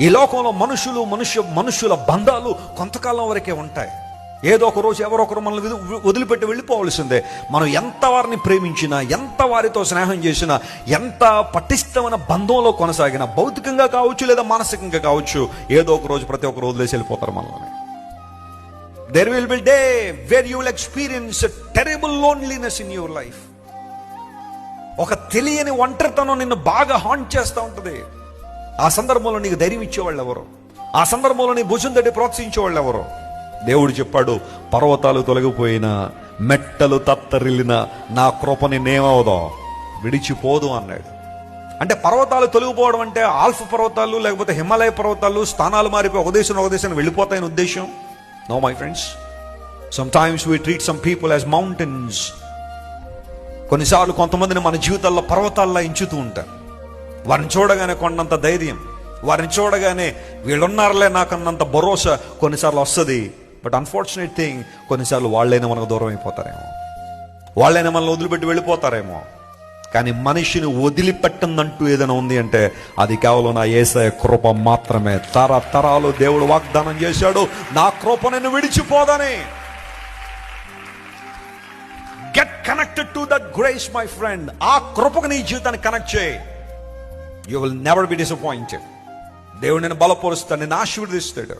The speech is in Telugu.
ఈ లోకంలో మనుషుల బంధాలు కొంతకాలం వరకే ఉంటాయి. ఏదో ఒక రోజు ఎవరో ఒకరు మనల్ని వదిలిపెట్టి వెళ్ళిపోవలసిందే. మనం ఎంత వారిని ప్రేమించినా, ఎంత వారితో స్నేహం చేసినా, ఎంత పటిష్టమైన బంధంలో కొనసాగినా, భౌతికంగా కావచ్చు లేదా మానసికంగా కావచ్చు, ఏదో ఒక రోజు ప్రతి ఒక్కరు వదిలేసి వెళ్ళిపోతారు మనల్ని. There will be a day where you will experience a terrible loneliness in your life. ఒక తెలియని ఒంటరితనం నిన్ను బాగా హాంట్ చేస్తూ ఉంటుంది. ఆ సందర్భంలో నీకు ధైర్యం ఇచ్చేవాళ్ళు ఎవరు? ఆ సందర్భంలో నీ భుజం తట్టి ప్రోత్సహించేవాళ్ళు ఎవరు? దేవుడు చెప్పాడు, పర్వతాలు తొలగిపోయినా, మెట్టలు తత్తరిల్లిన నా కృప నిన్నేమవుదో విడిచిపోదు అన్నాడు. అంటే పర్వతాలు తొలగిపోవడం అంటే ఆల్ఫ్ పర్వతాలు లేకపోతే హిమాలయ పర్వతాలు స్థానాలు మారిపోయి ఒక దేశం వెళ్ళిపోతాయని ఉద్దేశం? No my friends, sometimes we treat some people as mountains. కొన్నిసార్లు కొంతమందిని మన జీవితాల్లో పర్వతాల్లో ఎంచుతూ ఉంటారు. వారిని చూడగానే కొన్నంత ధైర్యం, వారిని చూడగానే వీళ్ళున్నారులే నాకన్నంత భరోసా కొన్నిసార్లు వస్తుంది. బట్ అన్ఫార్చునేట్ థింగ్, కొన్నిసార్లు వాళ్ళైనా మనకు దూరం అయిపోతారేమో, వాళ్ళైనా మనల్ని వదిలిపెట్టి వెళ్ళిపోతారేమో. కానీ మనిషిని వదిలిపెట్టిందంటూ ఏదైనా ఉంది అంటే అది కేవలం నా యేసయ్య కృప మాత్రమే. తరతరాలు దేవుడు వాగ్దానం చేశాడు, నా కృప నిన్ను విడిచిపోదని. Get connected to that grace my friend. ఆ కృపకు నీ జీవితాన్ని కనెక్ట్ చేయి. You will never be disappointed. దేవుడు నిన్ను బలపరుస్తాడు, నిన్ను ఆశీర్వదిస్తాడు.